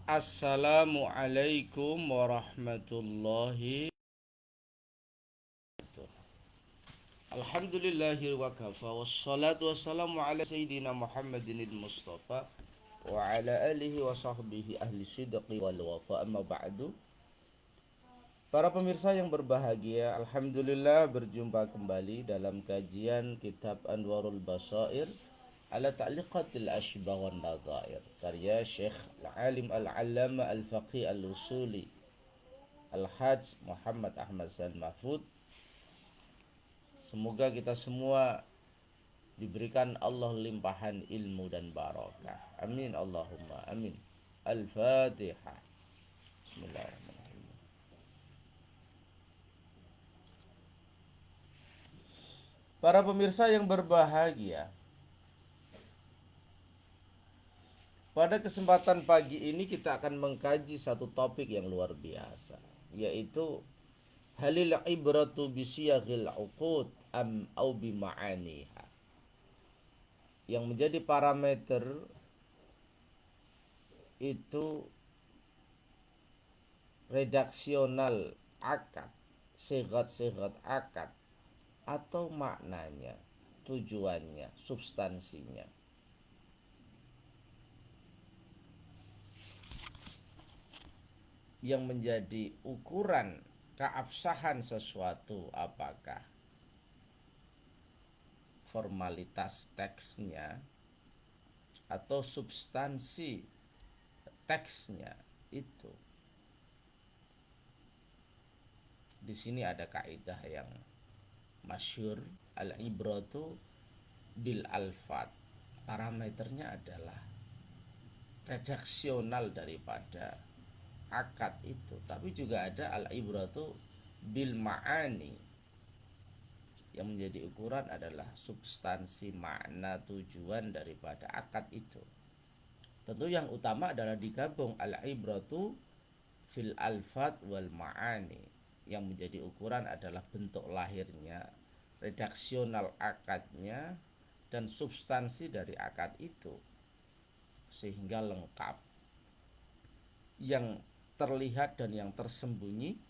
Assalamualaikum warahmatullahi wabarakatuh. Alhamdulillahi wa kafa wassalatu wassalamu ala sayyidina Muhammadin mustafa wa ala alihi wa sahbihi ahli sidqi wal wafa amma ba'du. Para pemirsa yang berbahagia, alhamdulillah berjumpa kembali dalam kajian kitab Anwarul Basair ala ta'liqatil ashbah wan nazair karya Syekh Al-Alim Al-Allama Al-Faqih Al-Usuli Al-Hajj Muhammad Ahmad San Mahfud. Semoga kita semua diberikan Allah limpahan ilmu dan barakah. Amin Allahumma amin. Al-Fatihah. Bismillahirrahmanirrahim. Para pemirsa yang berbahagia, pada kesempatan pagi ini kita akan mengkaji satu topik yang luar biasa, yaitu halil ibratu bisiyaghil uqud am au bima'aniha. Yang menjadi parameter itu redaksional akad, sigat-sigat akad, atau maknanya, tujuannya, substansinya. Yang menjadi ukuran keabsahan sesuatu apakah formalitas teksnya atau substansi teksnya itu. Di sini ada kaidah yang masyhur, al-ibratu bil alfat. Parameternya adalah redaksional daripada akad itu, tapi juga ada al-ibratu bil ma'ani. Yang menjadi ukuran adalah substansi, makna, tujuan daripada akad itu. Tentu yang utama adalah digabung al-ibratu fil alfat wal ma'ani. Yang menjadi ukuran adalah bentuk lahirnya, redaksional akadnya, dan substansi dari akad itu, sehingga lengkap. Yang terlihat dan yang tersembunyi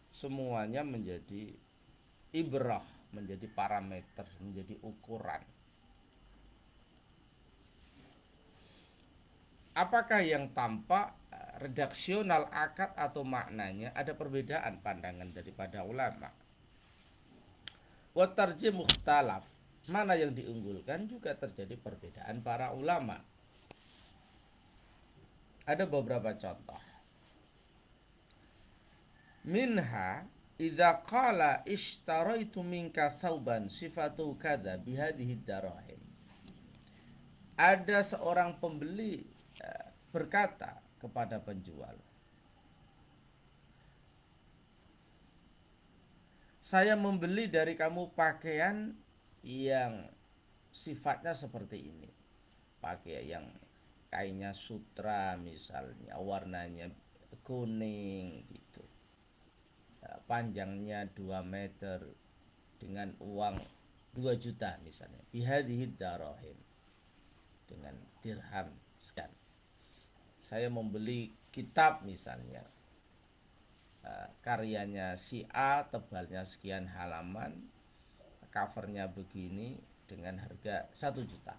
semuanya menjadi ibrah, menjadi parameter, menjadi ukuran. Apakah yang tampak redaksional akad atau maknanya, ada perbedaan pandangan daripada ulama. Wa tarjih mukhtalaf, mana yang diunggulkan juga terjadi perbedaan para ulama. Ada beberapa contoh. Minha idza qala ishtaraitu minka thawban sifatu kadza bihadhihi darahim. Ada seorang pembeli berkata kepada penjual, saya membeli dari kamu pakaian yang sifatnya seperti ini. Pakaian yang kainnya sutra misalnya, warnanya kuning gitu, panjangnya 2 meter, dengan uang 2 juta misalnya, bihadhihi darahim, dengan dirham sekian. Saya membeli kitab misalnya, karyanya si A, tebalnya sekian halaman, covernya begini, dengan harga 1 juta.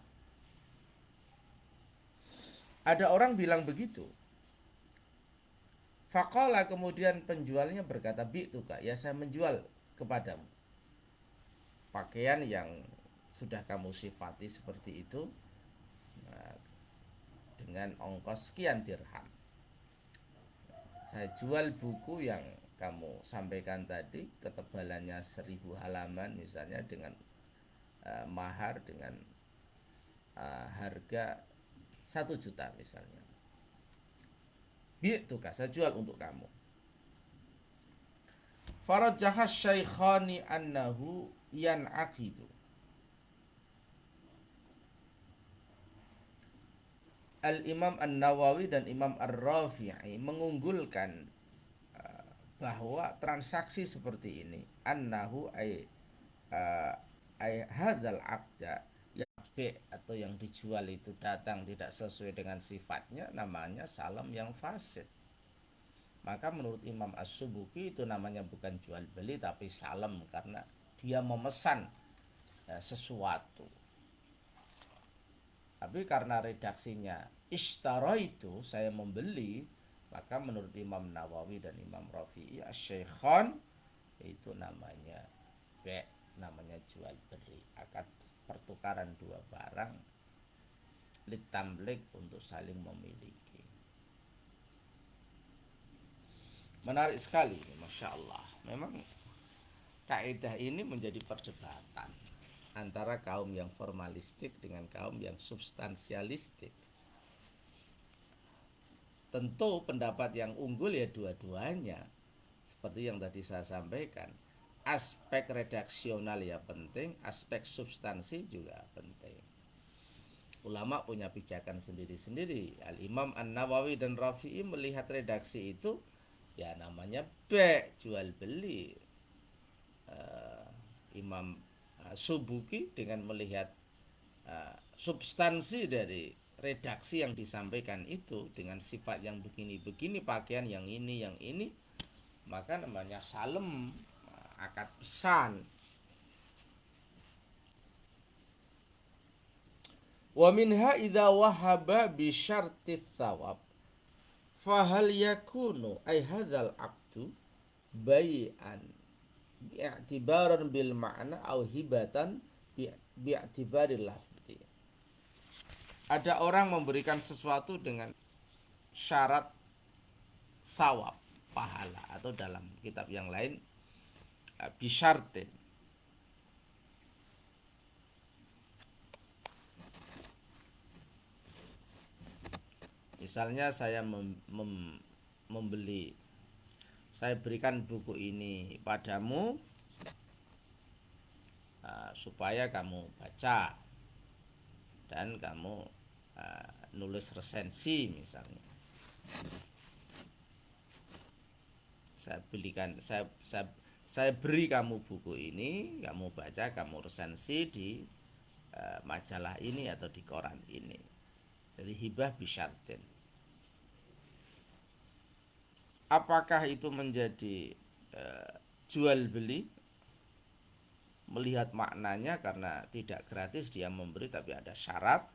Ada orang bilang begitu. Faqala, kemudian penjualnya berkata, bi'tuka, ya saya menjual kepadamu pakaian yang sudah kamu sifati seperti itu, dengan ongkos sekian dirham. Saya jual buku yang kamu sampaikan tadi, ketebalannya 1000 halaman misalnya, dengan mahar, dengan harga 1 juta misalnya. Bi'tuka, saya jual untuk kamu. Farajjaha syaikhani annahu yan'aqidu. Al-Imam An-Nawawi dan Imam Ar-Rafi'i mengunggulkan bahwa transaksi seperti ini, annahu ay hadzal aqda, atau yang dijual itu datang tidak sesuai dengan sifatnya, namanya salam yang fasid. Maka menurut Imam As-Subuki itu namanya bukan jual beli tapi salam, karena dia memesan sesuatu. Tapi karena redaksinya ishtara itu saya membeli, maka menurut Imam Nawawi dan Imam Rafi'i Asy-Syaikhan itu namanya namanya jual beli, akad pertukaran dua barang litamlik untuk saling memiliki. Menarik sekali, Masya Allah. Memang kaidah ini menjadi perdebatan antara kaum yang formalistik dengan kaum yang substansialistik. Tentu pendapat yang unggul ya dua-duanya. Seperti yang tadi saya sampaikan, aspek redaksional ya penting, aspek substansi juga penting. Ulama punya pijakan sendiri-sendiri. Al-Imam An-Nawawi dan Rafi'i melihat redaksi itu ya namanya jual beli. Imam Subuki dengan melihat substansi dari redaksi yang disampaikan itu dengan sifat yang begini-begini, pakaian yang ini, maka namanya salem, akad pesan. Wa minha idza wahaba bi syarti thawab fahal yakunu ay hadzal aqdu bai'an bi'tibaran bil ma'na aw hibatan bi'tibaril lafzi. Ada orang memberikan sesuatu dengan syarat thawab, pahala, atau dalam kitab yang lain bisyartin. Misalnya saya membeli, saya berikan buku ini padamu supaya kamu baca dan kamu nulis resensi misalnya. Saya beri kamu buku ini, kamu baca, kamu resensi di majalah ini atau di koran ini. Jadi hibah bisyartin. Apakah itu menjadi jual beli? Melihat maknanya, karena tidak gratis dia memberi tapi ada syarat.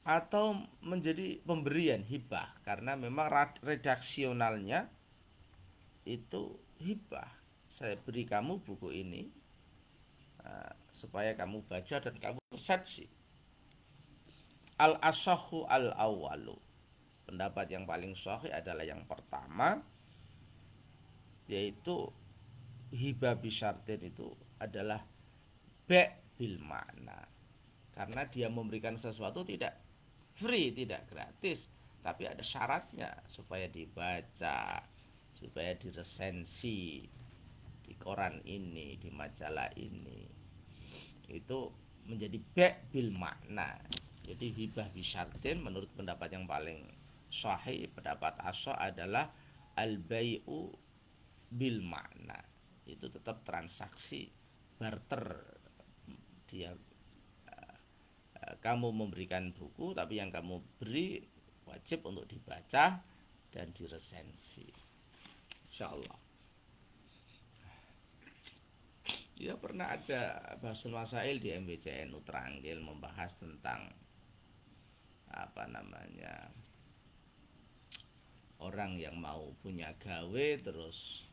Atau menjadi pemberian hibah karena memang redaksionalnya itu hibah. Saya beri kamu buku ini supaya kamu baca dan kamu resensi. Al-asahhu al-awwalu, pendapat yang paling sahih adalah yang pertama, yaitu hibah bisyartin itu adalah bil makna, karena dia memberikan sesuatu tidak free, tidak gratis, tapi ada syaratnya supaya dibaca, supaya diresensi di koran ini, di majalah ini. Itu menjadi bil makna. Jadi hibah bisyartin menurut pendapat yang paling sahih, pendapat as-sah adalah al-bai'u bil makna. Itu tetap transaksi barter. Dia kamu memberikan buku, tapi yang kamu beri wajib untuk dibaca dan diresensi. Insyaallah. Ya, pernah ada Bahasul Masail di MBCNU Tranggil membahas tentang orang yang mau punya gawe terus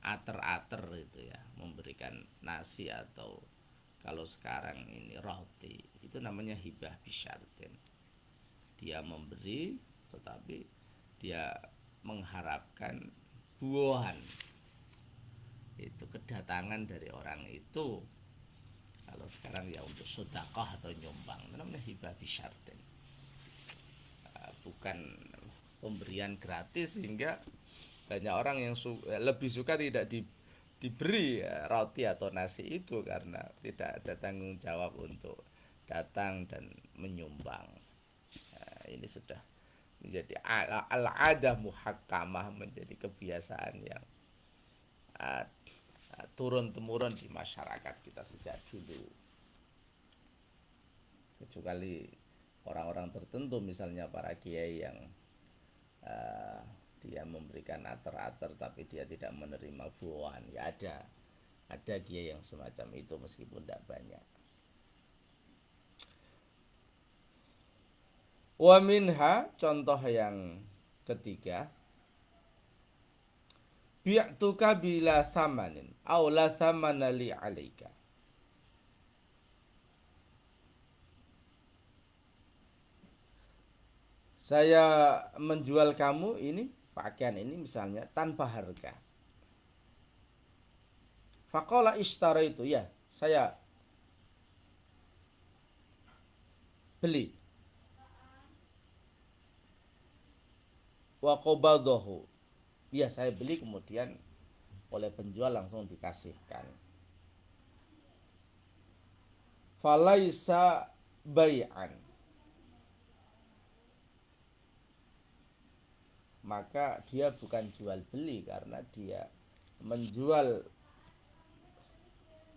ater-ater itu ya, memberikan nasi atau kalau sekarang ini roti, itu namanya hibah bisyartin. Dia memberi tetapi dia mengharapkan buahan, itu kedatangan dari orang itu. Kalau sekarang ya untuk sedekah atau nyumbang, itu namanya hibah bisyartin, bukan pemberian gratis, sehingga banyak orang yang lebih suka tidak diberi roti atau nasi itu karena tidak ada tanggung jawab untuk datang dan menyumbang. Ini sudah menjadi al-adah muhakkamah, menjadi kebiasaan yang turun-temurun di masyarakat kita sejak dulu. Kecuali orang-orang tertentu, misalnya para kiai yang uh, dia memberikan ater-ater tapi dia tidak menerima buahan, ya ada kiai yang semacam itu meskipun tidak banyak. Wa minha, contoh yang ketiga, bi'tuka bila samanin aw la samana li alaika. Saya menjual kamu ini, pakaian ini misalnya, tanpa harga. Faqala ishtara itu, ya saya beli. Wa qabadahu, ya saya beli, kemudian oleh penjual langsung dikasihkan. Falaisa bay'an, maka dia bukan jual beli karena dia menjual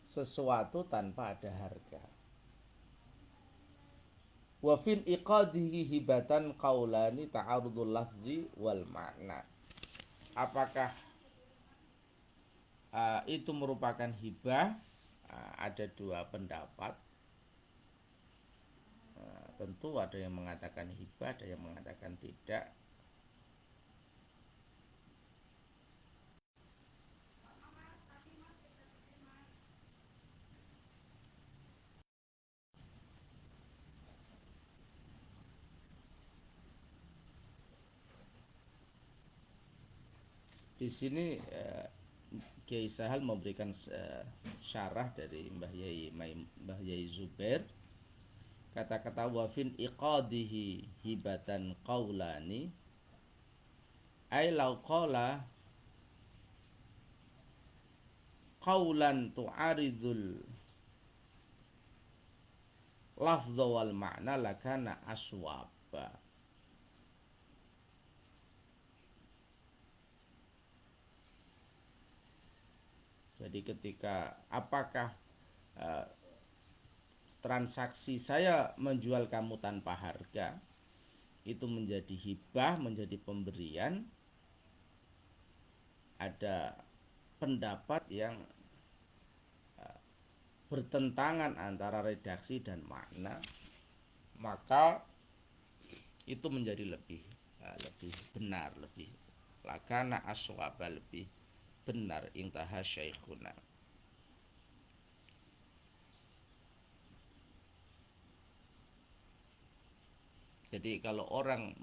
sesuatu tanpa ada harga. Wa fil iqadihi hibatan qaulani ta'arudul lafzi wal makna. Apakah itu merupakan hibah? Ada dua pendapat. Tentu ada yang mengatakan hibah, ada yang mengatakan tidak. Di sini Kiai Sahal memberikan syarah dari Mbah Yai Zubair. Kata-kata wafin iqadihi hibatan qaulani, ay law qala qaulan tu'aridul lafdha wal ma'na lakana aswaba. Jadi ketika apakah transaksi saya menjual kamu tanpa harga itu menjadi hibah, menjadi pemberian, ada pendapat yang bertentangan antara redaksi dan makna, maka itu menjadi lebih benar, lebih lakana aswaba, lebih benar. Intaha syekhuna. Jadi kalau orang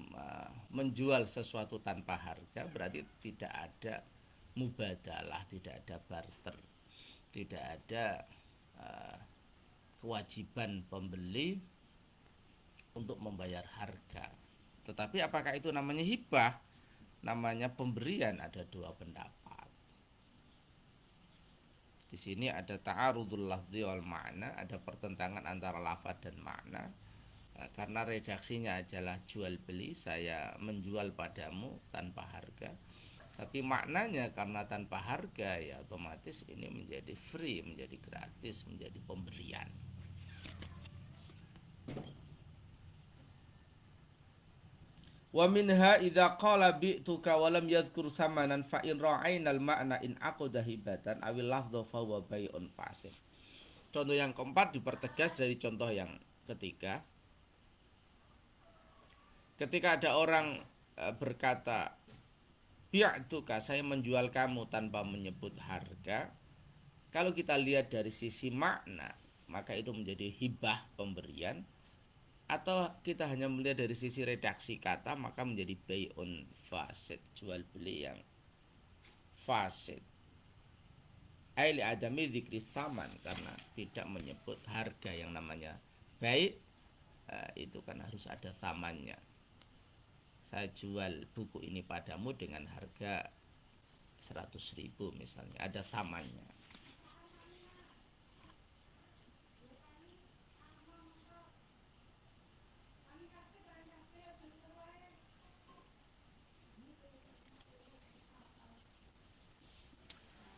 menjual sesuatu tanpa harga, berarti tidak ada mubadalah, tidak ada barter, tidak ada kewajiban pembeli untuk membayar harga. Tetapi apakah itu namanya hibah, namanya pemberian? Ada dua pendapat. Di sini ada ta'arudul lafzi wal ma'na, ada pertentangan antara lafaz dan makna. Karena redaksinya adalah jual beli, saya menjual padamu tanpa harga. Tapi maknanya karena tanpa harga, ya otomatis ini menjadi free, menjadi gratis, menjadi pemberian. Wa minha idza qala bi'tuka wa lam yadhkur thamanan fa in ra'ainal ma'na in aqada hibatan awil lafdhu fa huwa bai'un fasih. Contoh yang keempat dipertegas dari contoh yang ketiga. Ketika ada orang berkata bi'tuka, saya menjual kamu, tanpa menyebut harga, kalau kita lihat dari sisi makna, maka itu menjadi hibah, pemberian. Atau kita hanya melihat dari sisi redaksi kata, maka menjadi bai'un fasid, jual beli yang fasid. Aili adami dzikri tsaman, karena tidak menyebut harga. Yang namanya bai' itu kan harus ada tsamannya. Saya jual buku ini padamu dengan harga 100.000 misalnya, ada tsamannya.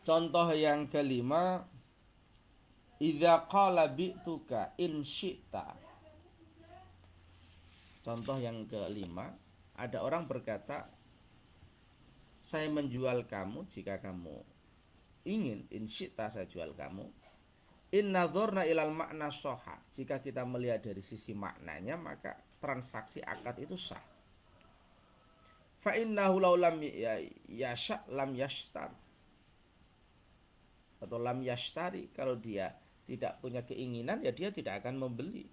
Contoh yang kelima, idza qala bi'tuka in syi'ta. Contoh yang kelima, ada orang berkata, saya menjual kamu jika kamu ingin, in syi'ta saya jual kamu. In nadhorna ilal makna soha. Jika kita melihat dari sisi maknanya, maka transaksi akad itu sah. Fa innahu law lam yasha lam yashtar, atau lam yashtari, kalau dia tidak punya keinginan ya dia tidak akan membeli.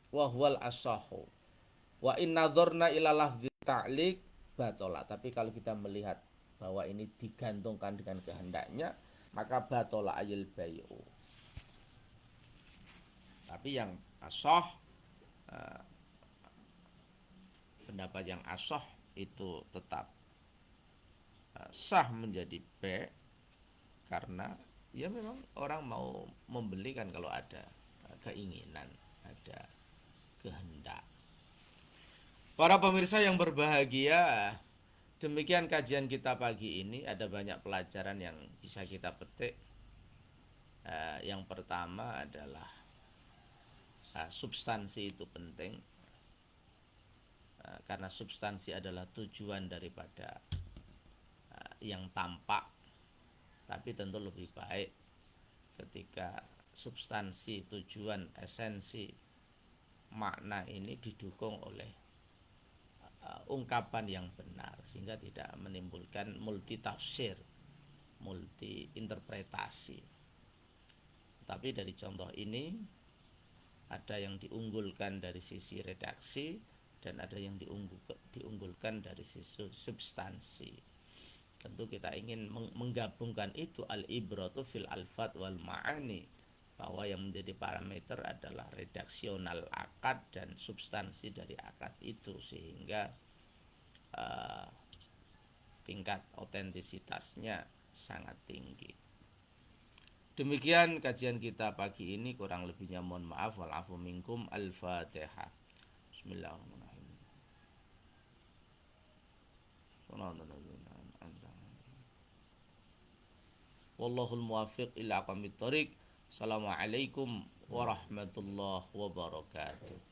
Wa huwal asahu. Wa in nadhorna ila lafzi ta'liq batola. Tapi kalau kita melihat bahwa ini digantungkan dengan kehendaknya, maka batola ayil bayu. Tapi yang asah, pendapat yang asah itu tetap sah menjadi B, karena ya memang orang mau membeli kan kalau ada keinginan, ada kehendak. Para pemirsa yang berbahagia, demikian kajian kita pagi ini. Ada banyak pelajaran yang bisa kita petik. Yang pertama adalah substansi itu penting, karena substansi adalah tujuan daripada yang tampak. Tapi tentu lebih baik ketika substansi, tujuan, esensi, makna ini didukung oleh ungkapan yang benar, sehingga tidak menimbulkan multi tafsir, multi interpretasi. Tapi dari contoh ini ada yang diunggulkan dari sisi redaksi dan ada yang diunggulkan dari sisi substansi. Tentu kita ingin menggabungkan itu, al-ibratu fil alfat wal ma'ani, bahwa yang menjadi parameter adalah redaksional akad dan substansi dari akad itu, sehingga tingkat otentisitasnya sangat tinggi. Demikian kajian kita pagi ini, kurang lebihnya mohon maaf. Walafu minkum. Al-Fatihah. Bismillahirrahmanirrahim. Wallahul muwaffiq ila aqwamit thoriq. Assalamualaikum warahmatullahi wabarakatuh.